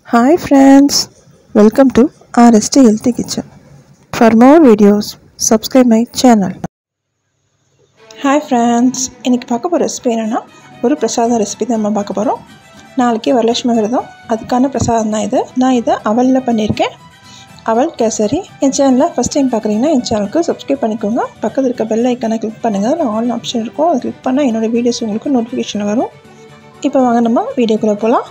Hi friends, welcome to RST Healthy Kitchen. For more videos, subscribe my channel. Hi friends, இன்னைக்கு பார்க்க போற recipe என்னன்னா ஒரு பிரசாத recipe தான் நம்ம பார்க்க போறோம். நாளைக்கு வரலட்சுமி விரதம், அதுக்கான பிரசாதம் தான் இது. நான் இதை அவல்ல பண்ணியிருக்கேன். அவல் கேசரி. என் சேனலை ஃபஸ்ட் டைம் பார்க்குறீங்கன்னா என் சேனலுக்கு சப்ஸ்கிரைப் பண்ணிக்கோங்க. பக்கத்தில் இருக்க பெல் ஐக்கானை கிளிக் பண்ணுங்கள். அதில் ஆல் ஆப்ஷன் இருக்கும். அதை கிளிக் பண்ணால் என்னோடய வீடியோஸ் உங்களுக்கு நோட்டிஃபிகேஷன் வரும். இப்போ வாங்க நம்ம வீடியோக்குள்ளே போகலாம்.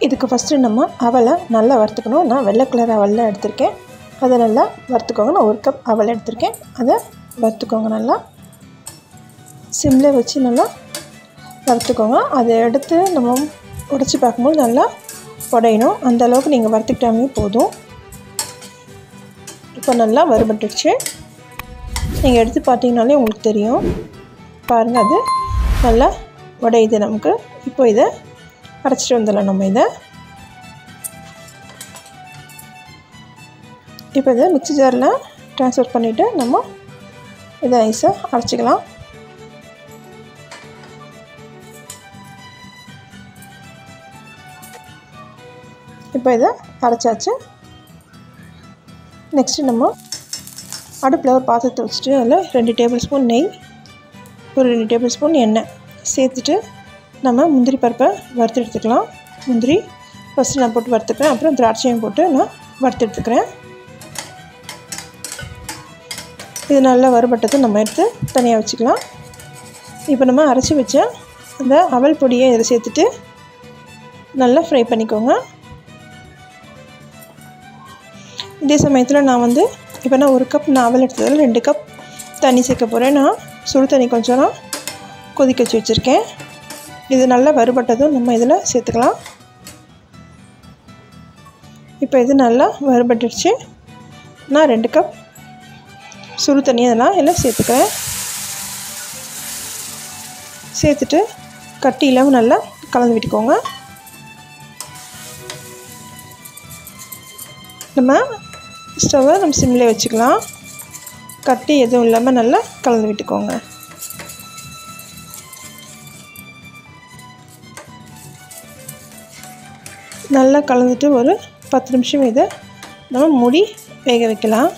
இதுக்கு ஃபஸ்ட்டு நம்ம அவலை நல்லா வறுத்துக்கணும். நான் வெள்ளை கலர் அவலில் எடுத்திருக்கேன். அதை நல்லா வறுத்துக்கோங்க. நான் 1 கப் அவல் எடுத்திருக்கேன். அதை வறுத்துக்கோங்க. நல்லா சிம்மில் வச்சு நல்லா வறுத்துக்கோங்க. அதை எடுத்து நம்ம உடைச்சி பார்க்கும்போது நல்லா உடையணும். அந்த அளவுக்கு நீங்கள் வறுத்துக்கிட்டாமே போதும். இப்போ நல்லா வறுபட்டுடுச்சு. நீங்கள் எடுத்து பார்த்தீங்கனாலே உங்களுக்கு தெரியும். பாருங்கள், அது நல்லா உடையுது நமக்கு. இப்போ இதை அரைச்சிட்டு வந்துடலாம். நம்ம இதை மிக்ஸி ஜாரில் ட்ரான்ஸ்ஃபர் பண்ணிவிட்டு நம்ம இதை ஐஸாக அரைச்சிக்கலாம். இப்போ இதை அரைச்சாச்சு. நெக்ஸ்ட்டு நம்ம அடுப்பில் ஒரு பாத்திரத்தை வச்சுட்டு அதில் 2 டேபிள் ஸ்பூன் நெய், ஒரு 2 டேபிள் ஸ்பூன் எண்ணெய் சேர்த்துட்டு நம்ம முந்திரி பருப்பை வறுத்து எடுத்துக்கலாம். முந்திரி ஃபஸ்ட்டு நான் போட்டு வறுத்துக்கிறேன். அப்புறம் திராட்சையும் போட்டு நான் வறுத்து எடுத்துக்கிறேன். இது நல்லா வறுபட்டதை நம்ம எடுத்து தனியாக வச்சுக்கலாம். இப்போ நம்ம அரைச்சி வச்ச அந்த அவல் பொடியை இதில் சேர்த்துட்டு நல்லா ஃப்ரை பண்ணிக்கோங்க. இதே சமயத்தில் நான் இப்போ நான் 1 கப் நான் அவல் எடுத்ததில் 2 கப் தண்ணி சேர்க்க போகிறேன். நான் சுடு தண்ணி கொஞ்சம் நான் கொதிக்க வச்சு வச்சுருக்கேன். இது நல்லா வறுபட்டதும் நம்ம இதில் சேர்த்துக்கலாம். இப்போ இது நல்லா வறுபட்டுடுச்சு. நான் 2 கப் சுடு தண்ணி அதெல்லாம் எல்லாம் சேர்த்துக்கிறேன். சேர்த்துட்டு கட்டி இல்லாமல் நல்லா கலந்து விட்டுக்கோங்க. நம்ம ஸ்டவ்வை நம்ம சிம்மில் வச்சுக்கலாம். கட்டி எதுவும் இல்லாமல் நல்லா கலந்து விட்டுக்கோங்க. நல்லா கலந்துட்டு ஒரு 10 நிமிஷம் இதை நம்ம மூடி வேக வைக்கலாம்.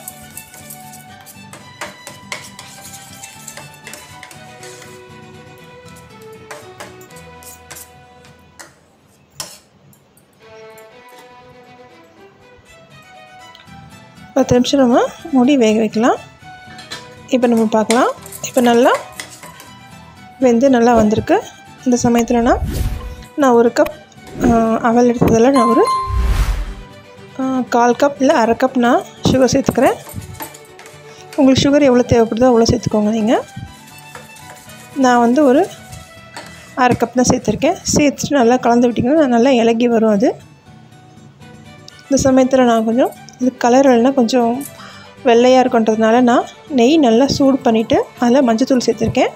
பத்து நிமிஷம் நம்ம மூடி வேக வைக்கலாம். இப்போ நம்ம பார்க்கலாம். இப்போ நல்லா வெந்து நல்லா வந்திருக்கு. இந்த சமயத்தில் நான் 1 கப் அவல் எடுத்ததில் நான் ஒரு 1/4 கப் இல்லை 1/2 கப் நான் சுகர் சேர்த்துக்கிறேன். உங்களுக்கு சுகர் எவ்வளோ தேவைப்படுதோ அவ்வளோ சேர்த்துக்கோங்க. நீங்கள் நான் ஒரு 1/2 கப் தான் சேர்த்துருக்கேன். சேர்த்துட்டு நல்லா கலந்து விட்டிங்கன்னா நல்லா இலகி வரும். அது இந்த சமயத்தில் நான் கொஞ்சம் இது கலர் இல்லைன்னா கொஞ்சம் வெள்ளையாக இருக்குன்றதுனால நான் நெய் நல்லா சூடு பண்ணிவிட்டு அதில் மஞ்சத்தூள் சேர்த்துருக்கேன்.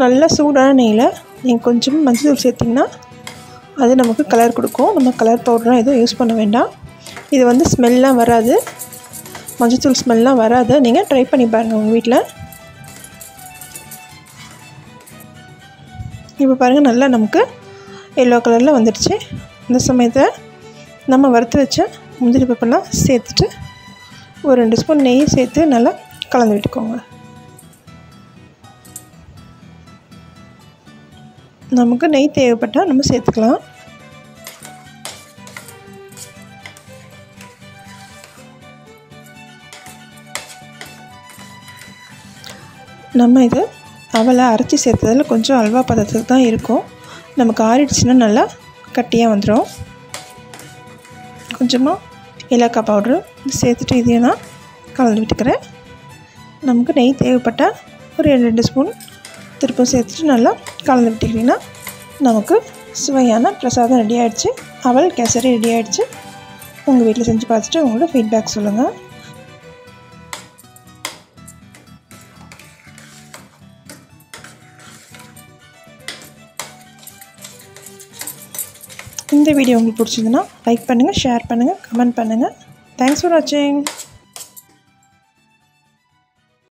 நல்லா சூடான நெய்யில் நீங்கள் கொஞ்சம் மஞ்சத்தூள் சேர்த்திங்கன்னா அது நமக்கு கலர் கொடுக்கும். நம்ம கலர் பவுடராக எதுவும் யூஸ் பண்ண வேண்டாம். இது ஸ்மெல்லாம் வராது, மஞ்சத்தூள் ஸ்மெல்லாம் வராது. நீங்கள் ட்ரை பண்ணி பாருங்கள் உங்கள் வீட்டில். இப்போ பாருங்கள், நல்லா நமக்கு எல்லோ கலரில் வந்துடுச்சு. இந்த சமயத்தில் நம்ம வறுத்து வச்ச முந்திரி பருப்பெல்லாம் சேர்த்துட்டு ஒரு 2 ஸ்பூன் நெய் சேர்த்து நல்லா கலந்து விட்டுக்கோங்க. நமக்கு நெய் தேவைப்பட்டால் நம்ம சேர்த்துக்கலாம். நம்ம இது அவலை அரைச்சி சேர்த்ததில் கொஞ்சம் அல்வா பதத்துக்கு தான் இருக்கும். நமக்கு ஆறிடுச்சுன்னா நல்லா கட்டியாக வந்துடும். கொஞ்சமாக ஏலக்காய் பவுட்ரு சேர்த்துட்டு இதையும் நான் கலந்து விட்டுக்கிறேன். நமக்கு நெய் தேவைப்பட்டால் ஒரு 2 ஸ்பூன் திருப்பம் சேர்த்துட்டு நல்லா கலந்து விட்டுக்கிட்டிங்கன்னா நமக்கு சுவையான பிரசாதம் ரெடி ஆகிடுச்சு. அவல் கேசரி ரெடி ஆகிடுச்சு. உங்கள் வீட்டில் செஞ்சு பார்த்துட்டு உங்களோட ஃபீட்பேக் சொல்லுங்கள். இந்த வீடியோ உங்களுக்கு பிடிச்சிருந்துன்னா லைக் பண்ணுங்கள், ஷேர் பண்ணுங்கள், கமெண்ட் பண்ணுங்கள். தேங்க்ஸ் ஃபார் வாட்சிங்.